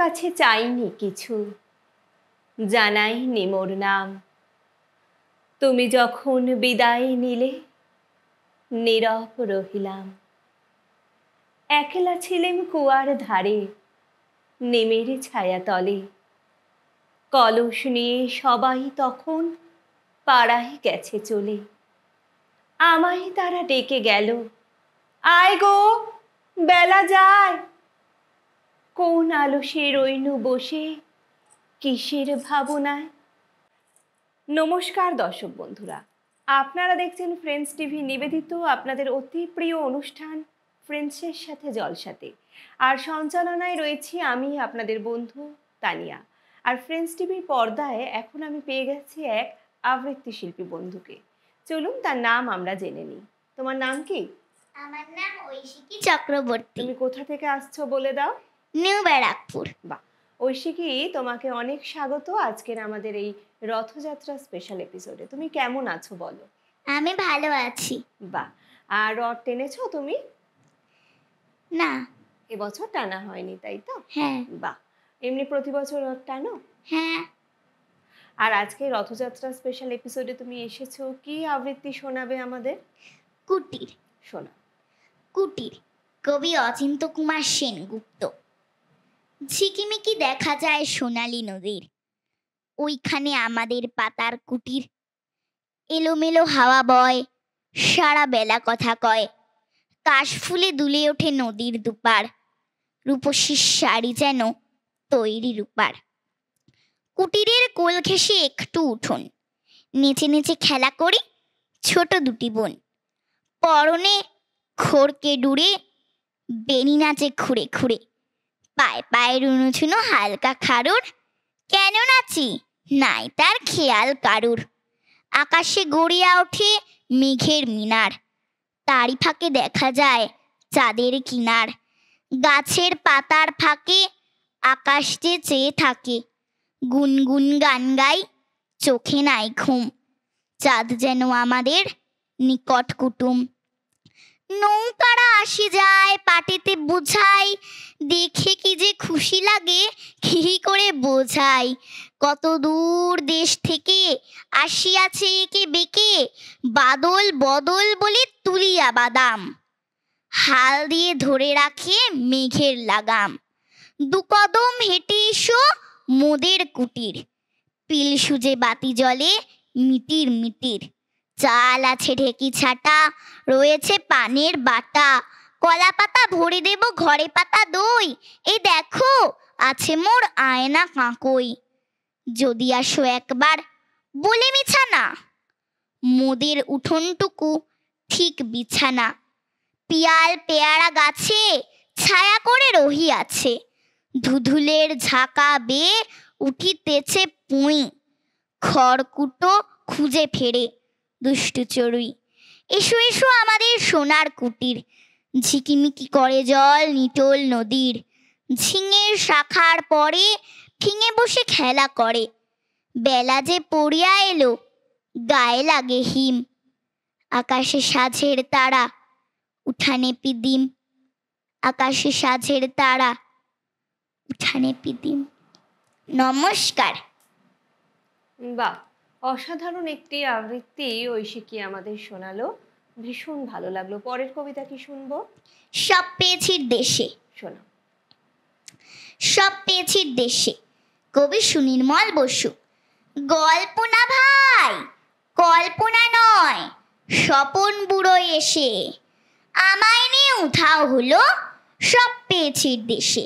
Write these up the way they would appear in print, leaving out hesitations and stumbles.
কাছে চাইনি কিছু, জানাইনি মোর নাম। তুমি যখন বিদায় নিলে নীরব রহিলাম। একলা ছিলেম কুয়ার ধারে, নিমের ছায়া তলে। কলস নিয়ে সবাই তখন পাড়ায় গেছে চলে। আমায় তারা ডেকে গেল, আয় গো বেলা যায়। কোন আলসে রইনু বসে, কিসের ভাবনায়। নমস্কার দর্শক বন্ধুরা, আপনারা দেখছেন ফ্রেন্ডস টিভি নিবেদিত আপনাদের অতি প্রিয় অনুষ্ঠান ফ্রেন্ডসের সাথে জলসাতে। আর সঞ্চালনায় রয়েছি আমি আপনাদের বন্ধু তানিয়া। আর ফ্রেন্ডস টিভির পর্দায় এখন আমি পেয়ে গেছি এক আবৃত্তি শিল্পী বন্ধুকে। চলুন তার নাম আমরা জেনে নিই। তোমার নাম কি? আমার নাম ঐশিকী চক্রবর্তী। তুমি কোথা থেকে আসছো বলে দাও। নিউ ব্যারাকপুর। বাহ, ঐশিকী, তোমাকে অনেক স্বাগত আজকের আমাদের এই রথযাত্রা স্পেশাল এপিসোডে। তুমি কেমন আছো বলো? আমি ভালো আছি। বাহ, আর রথ টেনেছো তুমি? না। এবছর টানা হয়নি, তাই তো? হ্যাঁ। বাহ, এমনি প্রতি বছর রথ টানো? হ্যাঁ। আর আজকে রথযাত্রা স্পেশাল এপিসোডে তুমি এসেছো, কি আবৃত্তি শোনাবে আমাদের? কুটির। শোনা। কুটির, কবি অচিন্ত কুমার সেনগুপ্ত। ঝিকিমিকি দেখা যায় সোনালী নদীর, ওইখানে আমাদের পাতার কুটির। এলোমেলো হাওয়া বয়, সারা বেলা কথা কয়। কাশফুলে দুলে ওঠে নদীর দুপার, রূপসীর শাড়ি যেন তৈরি রূপার। কুটিরের কোল ঘেঁষে একটু উঠোন, নেচে নেচে খেলা করি ছোট দুটি বোন। পরনে খড়কে ডুরে বেনি নাচে খুঁড়ে খুঁড়ে, পায়ে পায়ে রুনুঝুনো হালকা খারুর। কেন নাচি নাই তার খেয়াল কারুর। আকাশে গড়িয়া ওঠে মেঘের মিনার, তারই ফাঁকে দেখা যায় চাঁদের কিনার। গাছের পাতার ফাঁকে আকাশ যে চেয়ে থাকে, গুনগুন গান গাই চোখে নাই ঘুম। চাঁদ যেন আমাদের নিকট কুটুম। নৌকারা আসি যায় পাটিতে বুঝাই, দেখে কি যে খুশি লাগে কি করে বোঝাই। কত দূর দেশ থেকে আসিয়াছে একে বেঁকে, বাদল বদল বলে তুলিয়া বাদাম। হাল দিয়ে ধরে রাখে মেঘের লাগাম। দু কদম হেঁটে এসো মোদের কুটির, পিল সুজে বাতি জলে মিটির মিটির। চাল আছে ঢেকি ছাটা, রয়েছে পানের বাটা। কলা পাতা ভরে দেব ঘরে পাতা দই, এই দেখো আছে মোর আয়না কাঁকই। যদি আসো একবার বলে মিছানা, মোদের উঠোনটুকু ঠিক বিছানা। পিয়াল পেয়ারা গাছে ছায়া করে রহিয়াছে, ধুধুলের ঝাঁকা বেয়ে উঠিতেছে পুঁই। খড়কুটো খুঁজে ফেরে দুষ্টু চড়ুই। এসো এসো আমাদের সোনার কুটির, ঝিকিমিকি করে জল নিটোল নদীর। ঝিঙের শাখার পরে ঠিঙে বসে খেলা করে, বেলা যে পড়িয়া এলো গায়ে লাগে হিম। আকাশে সাঝের তারা উঠানে পিদিম, আকাশে সাঝের তারা উঠানে পিদিম। নমস্কার। বাহ, অসাধারণ একটি আবৃত্তি ঐশিকী আমাদের শোনালো, ভীষণ ভালো লাগলো। পরের কবিতা কি শুনবো? সব পেয়েছি দেশে। শোনো। সব পেয়েছি দেশে, কবি সুনির্মল বসু। গল্প না ভাই, কল্পনা নয়, স্বপন বুড়ো এসে আমায় নিয়ে উধাও হলো সব পেয়েছি দেশে।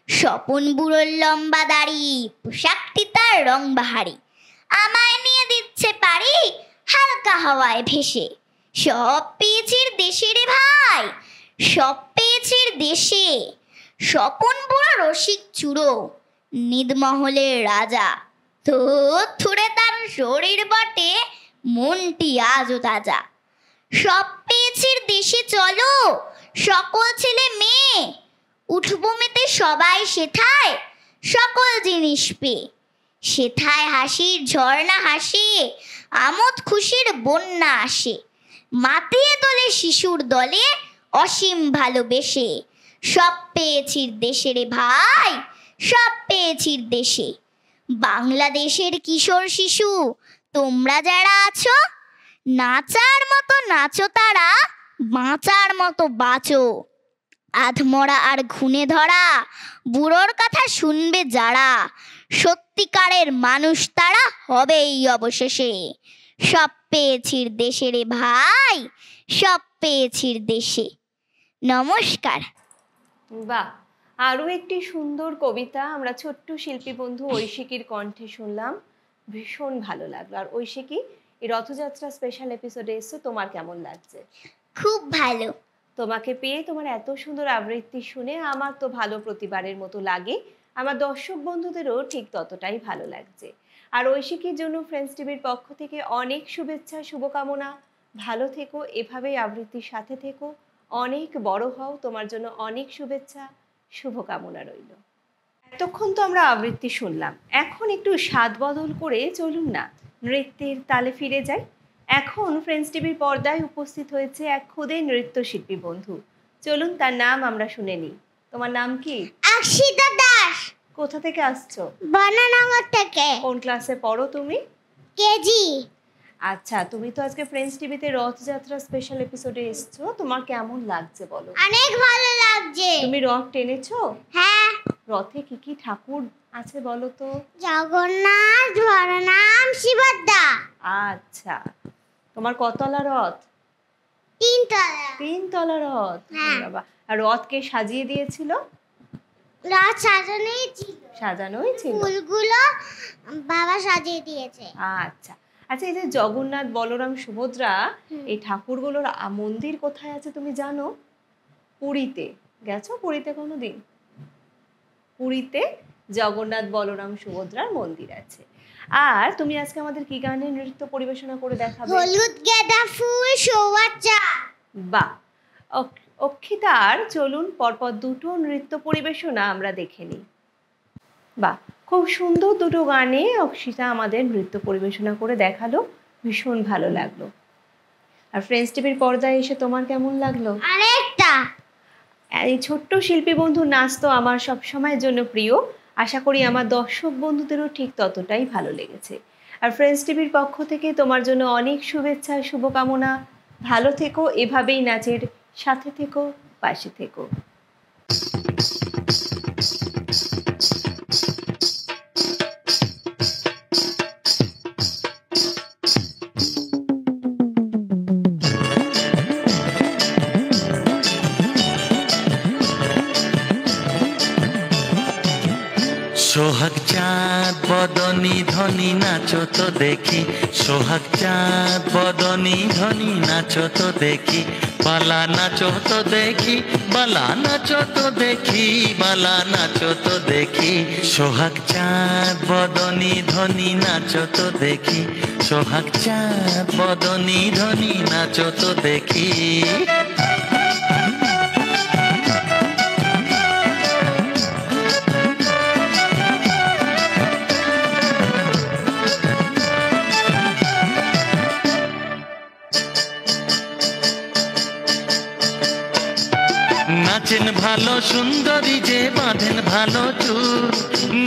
স্বপন বুড়োর লম্বা দাড়ি, পোশাকটি তার রং বাহারি, আমায় নিয়ে দিচ্ছে পারি হালকা হাওয়ায় ভেসে। সব পেয়েছি দেশে রে ভাই, সব পেয়েছি দেশে। স্বপন বুড়ো রসিক চুড়ো, নিদমহলের রাজা, তো থুড়ে তার শরীর বটে মনটি আজও তাজা। সব পেয়েছি দেশে চলো সকল ছেলে মেয়ে, উঠবো মেতে সবাই সেথায় সকল জিনিস পেয়ে। সেথায় হাসির ঝর্ণা হাসে, আমোদ খুশির বন্যা আসে। মাতিয়ে তোলে শিশুর দলে অসীম ভালোবেসে। সব পেয়েছি দেশে রে ভাই, সব পেয়েছি দেশে। বাংলাদেশের কিশোর শিশু তোমরা যারা আছো, নাচার মতো নাচো তারা, বাঁচার মতো বাঁচো। আধমরা আর ঘুণে ধরা বুড়োর কথা শুনবে যারা, সত্যিকারের মানুষ তারা হবেই অবশেষে। সব পেয়েছি দেশে রে ভাই, সব পেয়েছি দেশে। নমস্কার। বাহ, আরও একটি সুন্দর কবিতা আমরা ছোট্ট শিল্পী বন্ধু ঐশিকীর কণ্ঠে শুনলাম। ভীষণ ভালো লাগলো। আর ঐশিকী, এই রথযাত্রা স্পেশাল এপিসোডে এসছো, তোমার কেমন লাগছে? খুব ভালো। তোমাকে পেয়ে, তোমার এত সুন্দর আবৃত্তি শুনে আমার তো ভালো প্রতিবারের মতো লাগে, আমার দর্শক বন্ধুদেরও ঠিক ততটাই ভালো লাগছে। আর ঐশিকীর জন্য ফ্রেন্ডস টিভির পক্ষ থেকে অনেক শুভেচ্ছা, শুভকামনা। ভালো থেকো, এভাবেই আবৃত্তির সাথে থেকো, অনেক বড় হও। তোমার জন্য অনেক শুভেচ্ছা, শুভকামনা রইল। এতক্ষণ তো আমরা আবৃত্তি শুনলাম, এখন একটু স্বাদ বদল করে চলুন না নৃত্যের তালে ফিরে যাই। এখন ফ্রেন্ডস টিভির পর্দায় উপস্থিত হয়েছে এক খুদে নৃত্যশিল্পী বন্ধু। চলুন তার নাম আমরা শুনে নিই। তোমার নাম কি? অক্ষিতা দাস। কোথা থেকে আসছো? বনানগর থেকে। কোন ক্লাসে পড়ো তুমি? কেজি। আচ্ছা, তুমি তো আজকে ফ্রেন্ডস টিভিতে রথযাত্রা স্পেশাল এপিসোডে এসছো, তোমার কেমন লাগছে বলো? অনেক ভালো লাগছে। তুমি রথ টেনেছো? হ্যাঁ। রথে কি কি ঠাকুর আছে বলো তো? জগন্নাথ, বলরাম, সুভদ্রা। আচ্ছা, তোমার কতলা রথ? 3 তলা। 3 তলা রথ। হ্যাঁ। বাবা, আর রথকে সাজিয়ে দিয়েছিল? রাত সাজানোই ছিল। সাজানোই ছিল। ফুলগুলো বাবা সাজিয়ে দিয়েছে। আচ্ছা আচ্ছা, এই যে জগন্নাথ, বলরাম, সুভদ্রা, এই ঠাকুরগুলোর মন্দির কোথায় আছে তুমি জানো? পুরীতে। গেছো পুরীতে কোনোদিন? পুরীতে জগন্নাথ, বলরাম, সুভদ্রার মন্দির আছে। আর তুমি আজকে আমাদের কি গানে নৃত্য পরিবেশনা করে দেখাবে? হলুদ গেঁদা ফুল সৌয়াচা। বাহ, অক্ষিতার চলুন পরপর দুটো নৃত্য পরিবেশনা আমরা দেখে নিই। বাহ, খুব সুন্দর দুটো গানে অক্ষিতা আমাদের নৃত্য পরিবেশনা করে দেখালো, ভীষণ ভালো লাগলো। আর ফ্রেন্ডস টিভির পর্দায় এসে তোমার কেমন লাগলো? আরেকটা। এই ছোট্ট শিল্পী বন্ধু নাচ তো আমার সবসময়ের জন্য প্রিয়, আশা করি আমার দর্শক বন্ধুদেরও ঠিক ততটাই ভালো লেগেছে। আর ফ্রেন্ডস টিভির পক্ষ থেকে তোমার জন্য অনেক শুভেচ্ছা, শুভকামনা। ভালো থেকো, এভাবেই নাচের সাথে থেকো, পাশে থেকো। সোহাগ চাঁদ বদনি ধনি নাচো তো দেখি, সোহাগ চাঁদ বদনি ধনি নাচো তো দেখি, বালা নাচো তো দেখি, বালা নাচো তো দেখি, বালা নাচো তো দেখি। সোহাগ চাঁদ বদনি ধনি নাচো তো দেখি, সোহাগ চাঁদ বদনি ধনি নাচো তো দেখি। নাচেন ভালো সুন্দরী যে বাঁধেন ভালো চুল,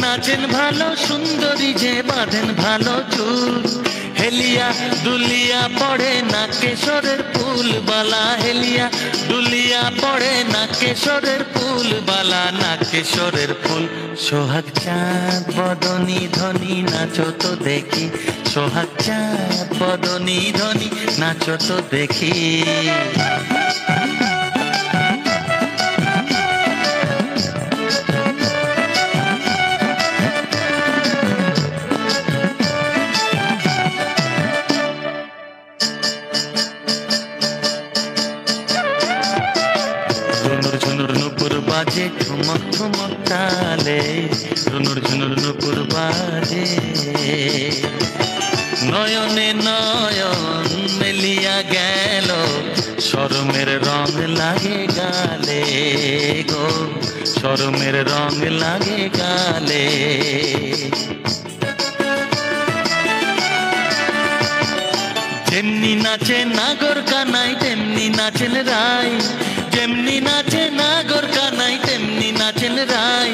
নাচেন ভালো সুন্দরী যে বাঁধেন ভালো চুল, হেলিয়া দুলিয়া পড়ে না কেশরের ফুল বালা, হেলিয়া দুলিয়া পড়ে না কেশরের ফুল বালা, না কেশরের ফুল। সোহাগ চাঁদ বদনি ধনি নাচো তো দেখি, সোহাগ চাঁদ বদনি ধনি নাচো তো দেখি। বাজে ঠুমক ঠুমক তালে, ঝুনুর ঝুনুর নুপুর বাজে, নয়নে নয়ন মেলিয়া গেল, শরমের রং লাগে গালে গো, শরমের রং লাগে গালে। যেমনি নাচে নাগর কানাই তেমনি নাচেন রাই, যেমনি নাচে নাগর কানাই তেমনি নাচেন রাই,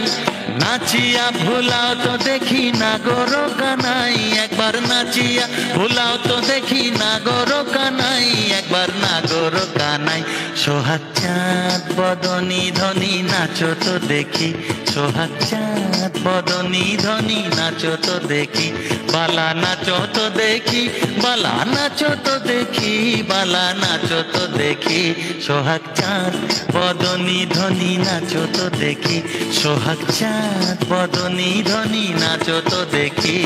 নাচিয়া ভুলাও তো দেখি না গরো কানাই, একবার নাচিয়া ভুলাও তো দেখি না গরো কানাই, একবার না গরো কানাই। সোহাগ চাঁদ বদনী ধনী নাচো তো দেখি, সোহাগ চাঁদ বদনী ধনী নাচো তো দেখি, বালা নাচো তো দেখি, বালা নাচো তো দেখি, বালা নাচো তো দেখি। সোহাগ চাঁদ বদনী ধনী নাচো তো দেখি, সোহাগ চাঁদ বদনী ধনী নাচো তো দেখি।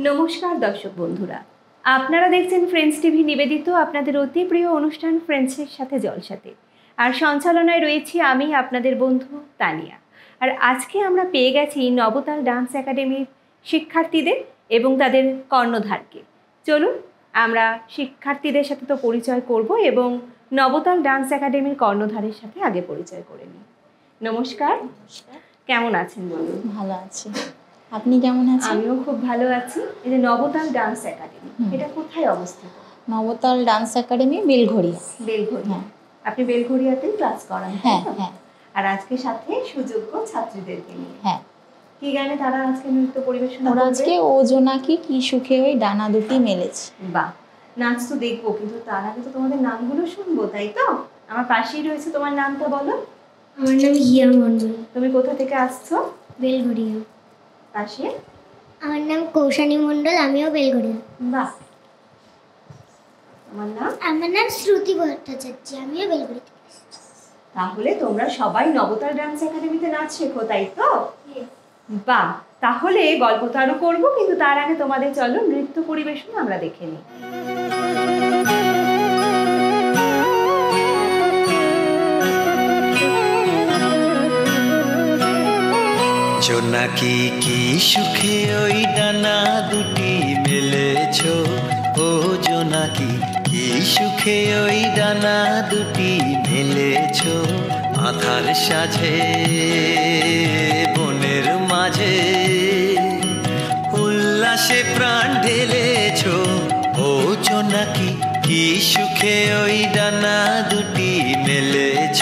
নমস্কার দর্শক বন্ধুরা, আপনারা দেখছেন ফ্রেন্ডস টিভি নিবেদিত আপনাদের অতি প্রিয় অনুষ্ঠান ফ্রেন্ডসের সাথে জলসাতে। আর সঞ্চালনায় রয়েছি আমি আপনাদের বন্ধু তানিয়া। আর আজকে আমরা পেয়ে গেছি নবতাল ডান্স একাডেমির শিক্ষার্থীদের এবং তাদের কর্ণধারকে। চলুন আমরা শিক্ষার্থীদের সাথে তো পরিচয় করব এবং নবতাল ডান্স একাডেমির কর্ণধারের সাথে আগে পরিচয় করে নিই। নমস্কার, কেমন আছেন বলুন? ভালো আছি, আপনি কেমন আছেন? আমিও খুব ভালো আছি। এই যে নবতাল ডান্স একাডেমি, এটা কোথায় অবস্থিত? নবতাল ডান্স একাডেমি বেলঘড়িয়া। বেলঘড়িয়া। আপনি বেলঘড়িয়াতেই ক্লাস করান? হ্যাঁ হ্যাঁ। আর আজকে সাথে সুযোগ্য ছাত্রীদেরকে নিয়ে হ্যাঁ। কি গানে তারা আজকে নৃত্য পরিবেশন ওরা করবে? আজকে ও জোনাকি কি সুখে ওই ডানা দুটি মেলেছে। বাহ, নাচ তো দেখবো, কিন্তু তার আগে তো তোমাদের নামগুলো শুনবো, তাই তো? আমার পাশেই রয়েছে, তোমার নামটা বলো। আমার নাম হিয়া মণ্ডল, তুমি কোথা থেকে আসছো? বেলঘড়িয়া। পাশে? আমার নাম কৌশানী মণ্ডল, আমিও বেলঘড়িয়া। বাহ। তোমার নাম? আমার নাম শ্রুতি ভট্টাচার্য, আমিও বেলঘড়িয়া। তাহলে তোমরা সবাই নবতাল ডান্স একাডেমিতে নাচ শেখো, তাই তো? বাহ, তাহলে গল্প তো আরো করবো, কিন্তু তার আগে তোমাদের চলো নৃত্য পরিবেশন আমরা দেখে নিই। জোনাকি কি সুখে ওই ডানা দুটি মেলেছ, ও জোনাকি কি সুখে ওই ডানা দুটি মেলেছ, আধার সাজে বনের মাঝে উল্লাসে প্রাণ ঢেলেছ, ও জোনাকি কি সুখে ওই ডানা দুটি মেলেছ,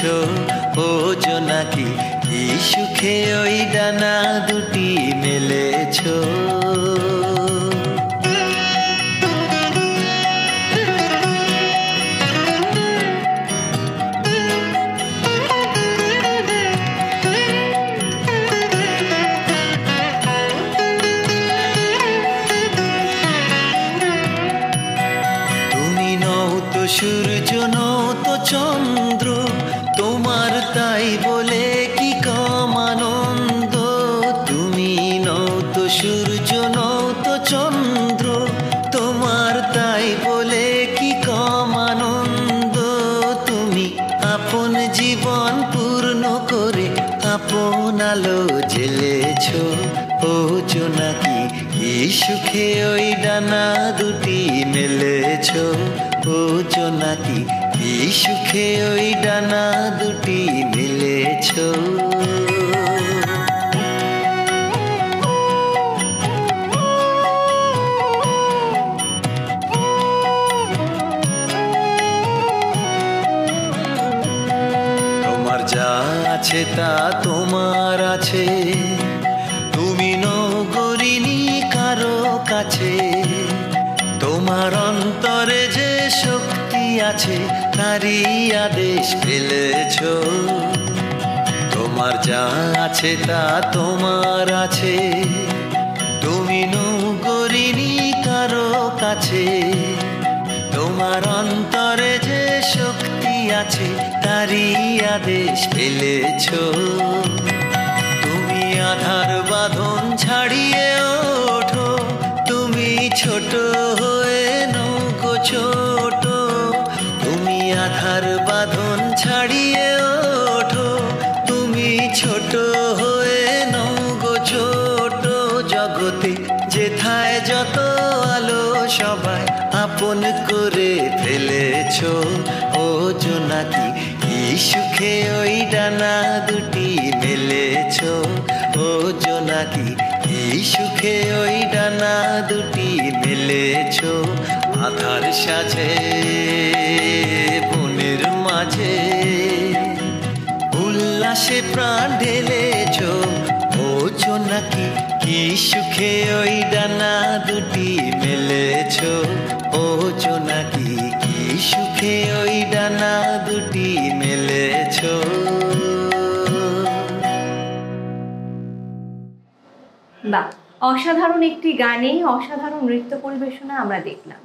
ও জোনাকি কি সুখে ওই ডানা দুটি মেলেছ। তুমি নও তো সূর্য, নও তো চন্দ্র, তোমার তাই বলে কি কম আনন্দ। তুমি নও তো সূর্য, নও তো চন্দ্র, তোমার তাই বলে কি কম আনন্দ। তুমি আপন জীবন পূর্ণ করে আপন আলো জ্বেলেছ, ও জোনাকি কি সুখে ওই ডানা দুটি মেলেছ, ও জোনাকি কি সুখে ওই ডানা দুটি মেলেছ। তোমার যা আছে তা তোমার আছে, তুমি নও গরিনি কারো কাছে। তোমার অন্তরে যে শক্তি আছে তারই আদেশ ফেলেছ। তোমার যা আছে তা তোমার আছে, তুমি নও গরিনি কারো কাছে। তোমার অন্তরে যে শক্তি আছে তারই আদেশ ফেলেছ। তুমি আধার বাঁধন ছাড়িয়ে ওঠো, তুমি ছোট হয়ে নৌকো ছোট। তুমি আধার বাঁধন ছাড়িয়ে ওঠো, তুমি ছোট হয়ে নৌকো ছোট। জগতে যেথায় যত আলো সবাই আপন করে ফেলেছ, ও জোনাকি কি সুখে ওই ডানা দুটি মেলেছ, ও জোনাকি কি সুখে ওই ডানা দুটি মেলেছ। আধার সাজে বনের মাঝে উল্লাসে প্রাণ ঢেলেছ, ও জোনাকি কি সুখে ওই ডানা দুটি মেলেছ, ও জোনাকি কি সুখে ওই ডানা দুটি মেলেছ। বাহ, অসাধারণ একটি গানে অসাধারণ নৃত্য পরিবেশনা আমরা দেখলাম।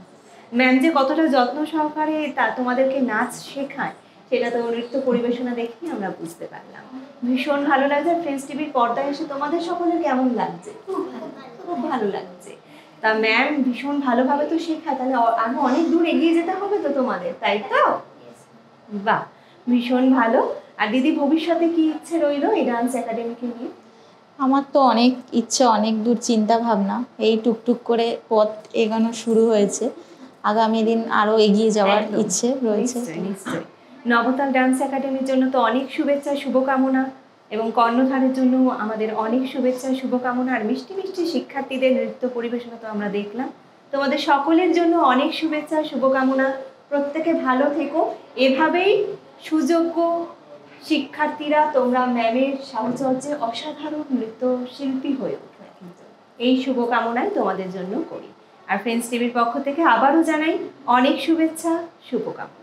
ম্যাম যে কতটা যত্ন সহকারে তা তোমাদেরকে নাচ শেখায় সেটা তো নৃত্য পরিবেশনা দেখেই আমরা বুঝতে পারলাম। ভীষণ ভালো লাগছে। ফ্রেন্ডস টিভির পর্দায় এসে তোমাদের সকলের কেমন লাগছে? খুব ভালো লাগছে। তা ম্যাম ভীষণ ভালোভাবে তো শেখায়, তাহলে আরো অনেক দূর এগিয়ে যেতে হবে তো তোমাদের, তাই তো? বাহ, ভীষণ ভালো। আর দিদি ভবিষ্যতে কি ইচ্ছে রইলো এই ডান্স একাডেমিকে নিয়ে? আমার তো অনেক ইচ্ছে, অনেক দূর চিন্তা ভাবনা, এই টুকটুক করে পথ এগোনো শুরু হয়েছে। আগামী দিন আরো এগিয়ে যাওয়ার একদম। ইচ্ছে রয়েছে। নিশ্চয়ই নিশ্চয়ই। নবতাল ডান্স একাডেমির জন্য তো অনেক শুভেচ্ছা শুভকামনা, এবং কর্ণধারের জন্য আমাদের অনেক শুভেচ্ছা শুভকামনা। আর মিষ্টি মিষ্টি শিক্ষার্থীদের নৃত্য পরিবেশনা তো আমরা দেখলাম। তোমাদের সকলের জন্য অনেক শুভেচ্ছা শুভকামনা। প্রত্যেকে ভালো থেকো। এভাবেই সুযোগ্য শিক্ষার্থীরা তোমরা ম্যামের সাহচর্যে অসাধারণ নৃত্যশিল্পী হয়ে ওঠো। এই শুভকামনাই তোমাদের জন্য করি। আর ফ্রেন্ডস টিভির পক্ষ থেকে আবারও জানাই অনেক শুভেচ্ছা শুভকামনা।